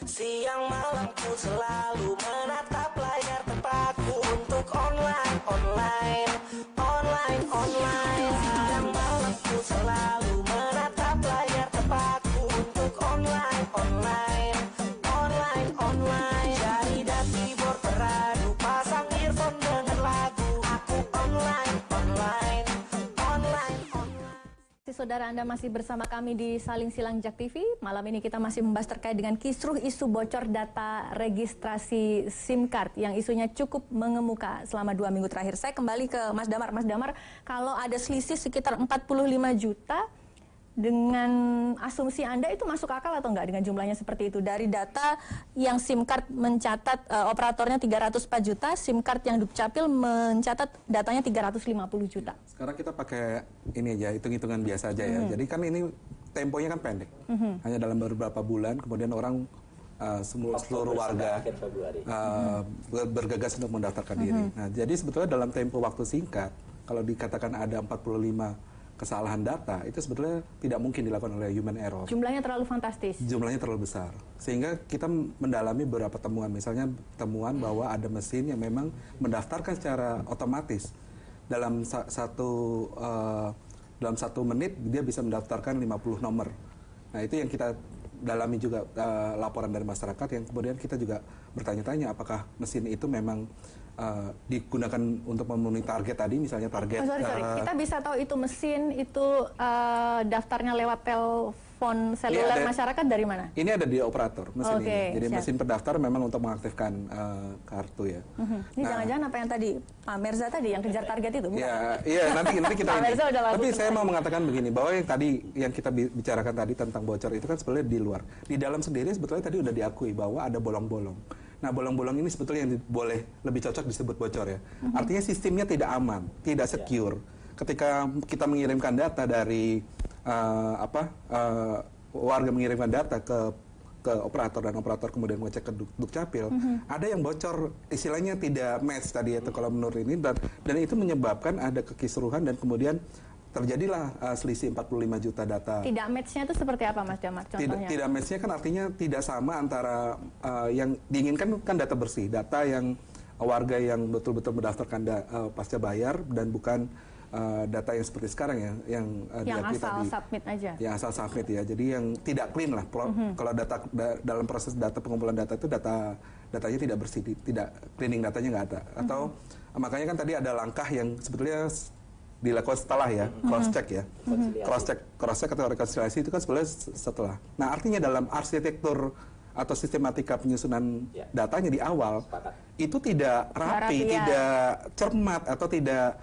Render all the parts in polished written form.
Siang malam ku selalu menatap layar tempatku untuk online, online, online, online. Siang malam ku selalu menatap layar tempatku untuk online, online, online, online. Jari dan keyboard teradu, pasang earphone dengan lagu. Aku online, online, online, online. Saudara, Anda masih bersama kami di Saling Silang Jak TV. Malam ini kita masih membahas terkait dengan kisruh isu bocor data registrasi SIM card yang isunya cukup mengemuka selama 2 minggu terakhir. Saya kembali ke Mas Damar. Mas Damar, kalau ada selisih sekitar 45 juta, dengan asumsi Anda itu masuk akal atau enggak dengan jumlahnya seperti itu? Dari data yang SIM card mencatat operatornya 304 juta, SIM card yang Dukcapil mencatat datanya 350 juta. Sekarang kita pakai ini aja, hitung-hitungan biasa aja ya. Jadi kan ini temponya kan pendek. Hanya dalam beberapa bulan, kemudian orang seluruh warga bergegas untuk mendaftarkan diri. Nah, jadi sebetulnya dalam tempo waktu singkat, kalau dikatakan ada 45 kesalahan data, itu sebetulnya tidak mungkin dilakukan oleh human error. Jumlahnya terlalu fantastis. Jumlahnya terlalu besar. Sehingga kita mendalami beberapa temuan. Misalnya temuan bahwa ada mesin yang memang mendaftarkan secara otomatis. Dalam satu menit dia bisa mendaftarkan 50 nomor. Nah, itu yang kita dalami juga laporan dari masyarakat, yang kemudian kita juga bertanya-tanya apakah mesin itu memang digunakan untuk memenuhi target tadi, misalnya target. Sorry. Kita bisa tahu itu mesin itu daftarnya lewat telepon seluler masyarakat dari mana? Ini ada di operator mesin ini. Jadi siap. mesin pendaftar memang untuk mengaktifkan kartu ya. Ini jangan-jangan apa yang tadi Pak Merza tadi yang kejar target itu? Iya, nanti kita Pak Merza udah Tapi saya mau mengatakan begini, bahwa yang kita bicarakan tadi tentang bocor itu kan sebenarnya di luar. Di dalam sendiri sebetulnya tadi udah diakui bahwa ada bolong-bolong. Nah, bolong-bolong ini sebetulnya yang boleh lebih cocok disebut bocor ya. Artinya sistemnya tidak aman, tidak secure. Ketika kita mengirimkan data dari warga mengirimkan data ke operator, dan operator kemudian mengecek ke Dukcapil, ada yang bocor, istilahnya tidak match tadi itu kalau menurut ini, dan itu menyebabkan ada kekisruhan dan kemudian terjadilah selisih 45 juta data. Tidak match-nya itu seperti apa, Mas Damar? Contohnya? Tidak match-nya kan artinya tidak sama antara yang diinginkan kan data bersih, data yang warga yang betul-betul mendaftarkan pasca bayar, dan bukan data yang seperti sekarang ya, yang asal submit aja. Yang asal submit ya. Jadi yang tidak clean lah. Kalau dalam proses data pengumpulan data itu datanya tidak bersih, tidak cleaning, datanya nggak ada. Atau makanya kan tadi ada langkah yang sebetulnya dilakukan setelah ya, cross check ya. Cross check atau rekonsiliasi itu kan sebenarnya setelah. Nah, artinya dalam arsitektur atau sistematika penyusunan datanya di awal itu tidak rapi, tidak cermat, atau tidak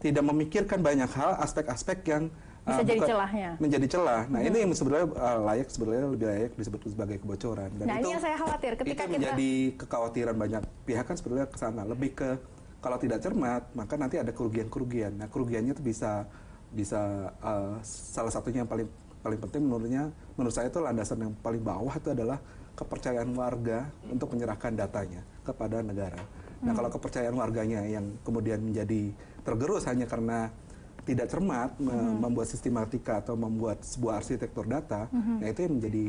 memikirkan banyak hal, aspek-aspek yang bisa jadi celahnya. Menjadi celah. Nah, ini yang sebenarnya lebih layak disebut sebagai kebocoran. Dan nah, ini yang saya khawatir ketika itu menjadi kekhawatiran banyak pihak kan sebetulnya ke sana, lebih ke kalau tidak cermat, maka nanti ada kerugian-kerugian. Nah, kerugiannya itu bisa salah satunya yang paling penting menurut saya itu landasan yang paling bawah itu adalah kepercayaan warga untuk menyerahkan datanya kepada negara. Nah, kalau kepercayaan warganya yang kemudian menjadi tergerus hanya karena tidak cermat membuat sistematika atau membuat sebuah arsitektur data, nah itu yang menjadi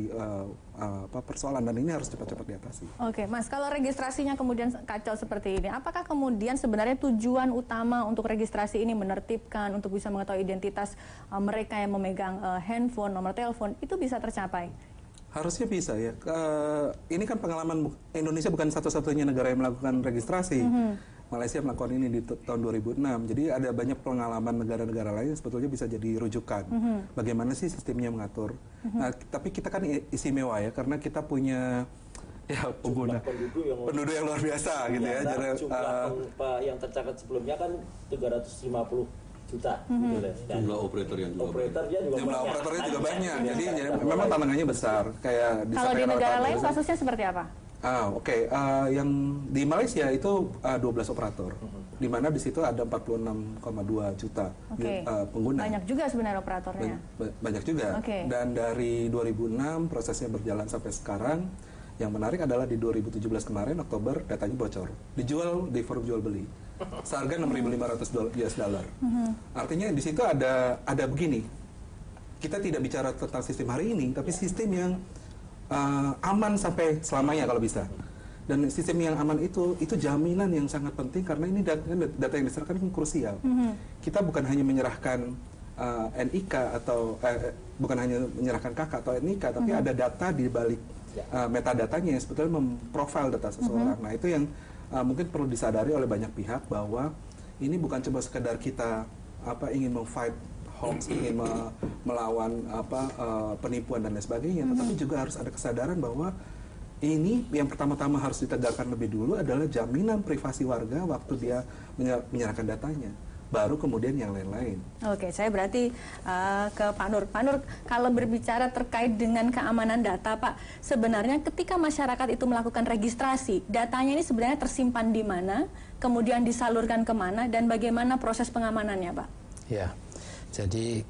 persoalan, dan ini harus cepat-cepat diatasi. Oke, Mas, kalau registrasinya kemudian kacau seperti ini, apakah kemudian sebenarnya tujuan utama untuk registrasi ini menertibkan untuk bisa mengetahui identitas mereka yang memegang handphone, nomor telepon, itu bisa tercapai? Harusnya bisa ya. Ini kan pengalaman Indonesia bukan satu-satunya negara yang melakukan registrasi. Malaysia melakukan ini di tahun 2006. Jadi ada banyak pengalaman negara-negara lain yang sebetulnya bisa jadi rujukan. Bagaimana sih sistemnya mengatur. Nah, tapi kita kan istimewa ya, karena kita punya pengguna penduduk yang luar biasa gitu ya. Jadi jumlah yang tercatat sebelumnya kan 350 juta. Jumlah operatornya juga banyak. Jadi memang tantangannya besar. Kayak kalau di negara lain kasusnya seperti apa? Yang di Malaysia itu 12 operator, di mana di situ ada 46,2 juta pengguna. Banyak juga sebenarnya operatornya. Banyak juga. Dan dari 2006 prosesnya berjalan sampai sekarang. Yang menarik adalah di 2017 kemarin Oktober datanya bocor, dijual di forum jual beli, seharga $6.500. Artinya di situ ada begini. Kita tidak bicara tentang sistem hari ini, tapi sistem yang aman sampai selamanya kalau bisa. Dan sistem yang aman itu jaminan yang sangat penting karena ini data yang diserahkan kan krusial. Kita bukan hanya menyerahkan NIK atau bukan hanya menyerahkan KK atau NIK, tapi ada data di balik metadatanya yang sebetulnya memprofil data seseorang. Nah itu yang mungkin perlu disadari oleh banyak pihak bahwa ini bukan cuma sekedar kita ingin meng-fight hoax, ingin melawan penipuan dan lain sebagainya, tetapi juga harus ada kesadaran bahwa ini yang pertama-tama harus ditegakkan lebih dulu adalah jaminan privasi warga waktu dia menyerahkan datanya. Baru kemudian yang lain-lain. Oke, saya berarti ke Pak Nur. Pak Nur, kalau berbicara terkait dengan keamanan data, Pak, sebenarnya ketika masyarakat itu melakukan registrasi, datanya ini sebenarnya tersimpan di mana, kemudian disalurkan kemana, dan bagaimana proses pengamanannya, Pak? Ya, jadi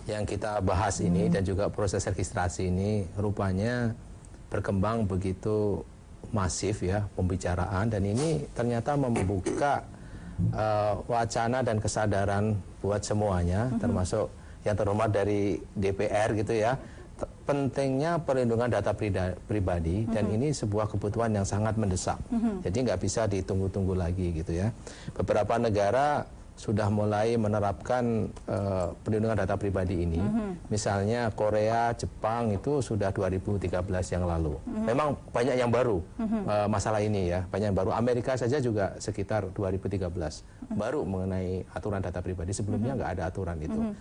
yang kita bahas ini dan juga proses registrasi ini rupanya berkembang begitu masif ya pembicaraan, dan ini ternyata membuka wacana dan kesadaran buat semuanya, termasuk yang terhormat dari DPR gitu ya, pentingnya perlindungan data pribadi, dan ini sebuah kebutuhan yang sangat mendesak. Jadi nggak bisa ditunggu-tunggu lagi gitu ya. Beberapa negara sudah mulai menerapkan perlindungan data pribadi ini. Misalnya Korea, Jepang itu sudah 2013 yang lalu. Memang banyak yang baru masalah ini ya, banyak yang baru. Amerika saja juga sekitar 2013 baru mengenai aturan data pribadi. Sebelumnya nggak ada aturan itu.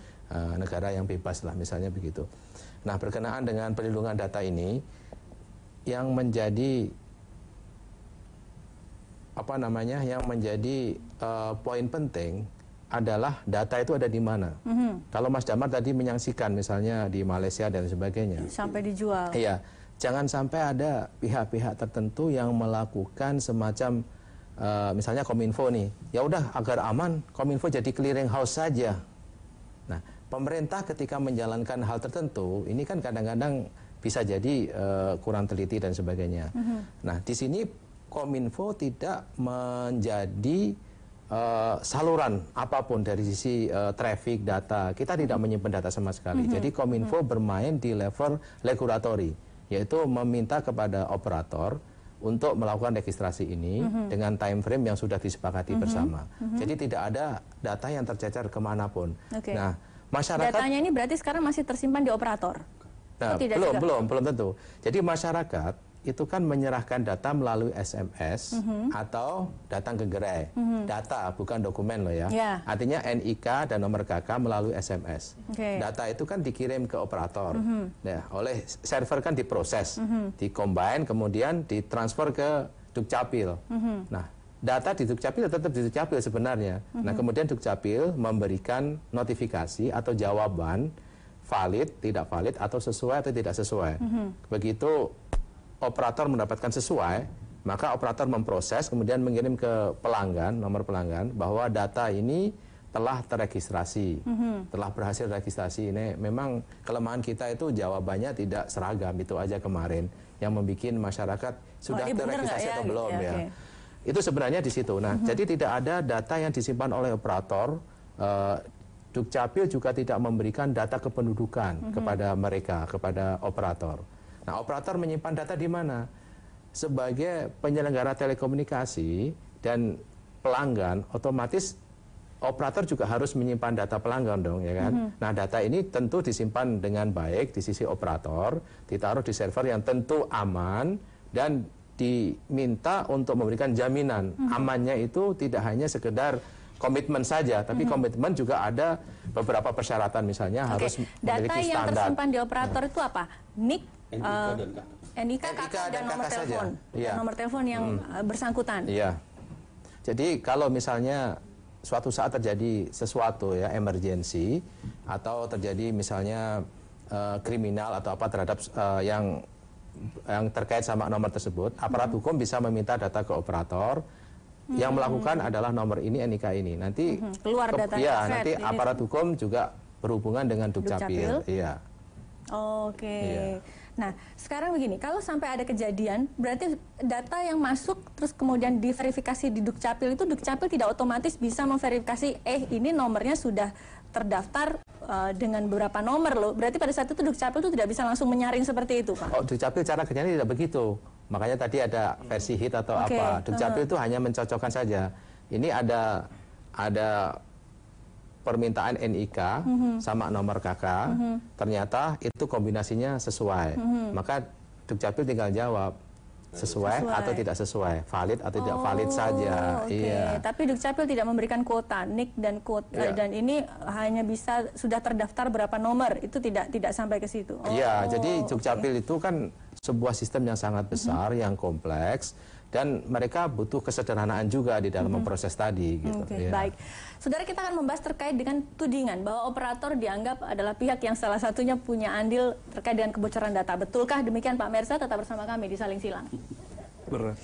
Negara yang bebas lah misalnya begitu. Nah, berkenaan dengan perlindungan data ini yang menjadi yang menjadi poin penting adalah data itu ada di mana. Kalau Mas Damar tadi menyaksikan misalnya di Malaysia dan sebagainya, sampai dijual. Iya, jangan sampai ada pihak-pihak tertentu yang melakukan semacam misalnya Kominfo nih, ya udah agar aman Kominfo jadi clearing house saja. Nah, pemerintah ketika menjalankan hal tertentu ini kan kadang-kadang bisa jadi kurang teliti dan sebagainya. Nah, di sini Kominfo tidak menjadi saluran apapun dari sisi traffic data. Kita tidak menyimpan data sama sekali. Jadi Kominfo bermain di level regulatory, yaitu meminta kepada operator untuk melakukan registrasi ini dengan time frame yang sudah disepakati bersama. Jadi tidak ada data yang tercecer kemanapun. Nah, masyarakat datanya ini berarti sekarang masih tersimpan di operator? Nah, belum tentu. Jadi masyarakat itu kan menyerahkan data melalui SMS atau datang ke gerai. Data bukan dokumen loh ya. Artinya NIK dan nomor KK melalui SMS. Data itu kan dikirim ke operator. Nah, oleh server kan diproses, dikombine, kemudian ditransfer ke Dukcapil. Nah, data di Dukcapil tetap di Dukcapil sebenarnya. Nah, kemudian Dukcapil memberikan notifikasi atau jawaban valid, tidak valid, atau sesuai atau tidak sesuai. Begitu operator mendapatkan sesuai, maka operator memproses, kemudian mengirim ke pelanggan, nomor pelanggan, bahwa data ini telah terregistrasi, telah berhasil registrasi. Ini memang kelemahan kita itu jawabannya tidak seragam, itu aja kemarin yang membuat masyarakat sudah terregistrasi atau belum ya. Itu sebenarnya di situ. Nah, jadi tidak ada data yang disimpan oleh operator. Dukcapil juga tidak memberikan data kependudukan kepada mereka, kepada operator. Nah, operator menyimpan data di mana? Sebagai penyelenggara telekomunikasi dan pelanggan, otomatis operator juga harus menyimpan data pelanggan dong, ya kan? Nah, data ini tentu disimpan dengan baik di sisi operator, ditaruh di server yang tentu aman, dan diminta untuk memberikan jaminan. Amannya itu tidak hanya sekedar komitmen saja, tapi komitmen juga ada beberapa persyaratan, misalnya harus memiliki data yang standar. Tersimpan di operator itu apa? NIK, NIK, KK, dan nomor telepon. Nomor telepon yang bersangkutan. Iya. Jadi kalau misalnya suatu saat terjadi sesuatu ya, emergency, atau terjadi misalnya kriminal atau apa terhadap yang terkait sama nomor tersebut, aparat hukum bisa meminta data ke operator. Yang melakukan adalah nomor ini, NIK ini. Nanti keluar data. Nanti aparat hukum juga berhubungan dengan Dukcapil. Iya. Oke. Nah, sekarang begini, kalau sampai ada kejadian, berarti data yang masuk terus kemudian diverifikasi di Dukcapil itu, Dukcapil tidak otomatis bisa memverifikasi, ini nomornya sudah terdaftar dengan beberapa nomor loh. Berarti pada saat itu Dukcapil itu tidak bisa langsung menyaring seperti itu, Pak? Oh, Dukcapil cara kerjanya tidak begitu. Makanya tadi ada versi hit atau apa. Dukcapil itu hanya mencocokkan saja. Ini ada permintaan NIK sama nomor KK. Ternyata itu kombinasinya sesuai. Maka Dukcapil tinggal jawab sesuai atau tidak sesuai, valid atau tidak valid saja. Iya. Tapi Dukcapil tidak memberikan kuota NIK dan kuota dan ini hanya bisa sudah terdaftar berapa nomor, itu tidak sampai ke situ. Iya, jadi Dukcapil itu kan sebuah sistem yang sangat besar, yang kompleks, dan mereka butuh kesederhanaan juga di dalam memproses tadi. Gitu. Ya. Baik, saudara, kita akan membahas terkait dengan tudingan bahwa operator dianggap adalah pihak yang salah satunya punya andil terkait dengan kebocoran data. Betulkah demikian, Pak Merza? Tetap bersama kami di Saling Silang. Berat.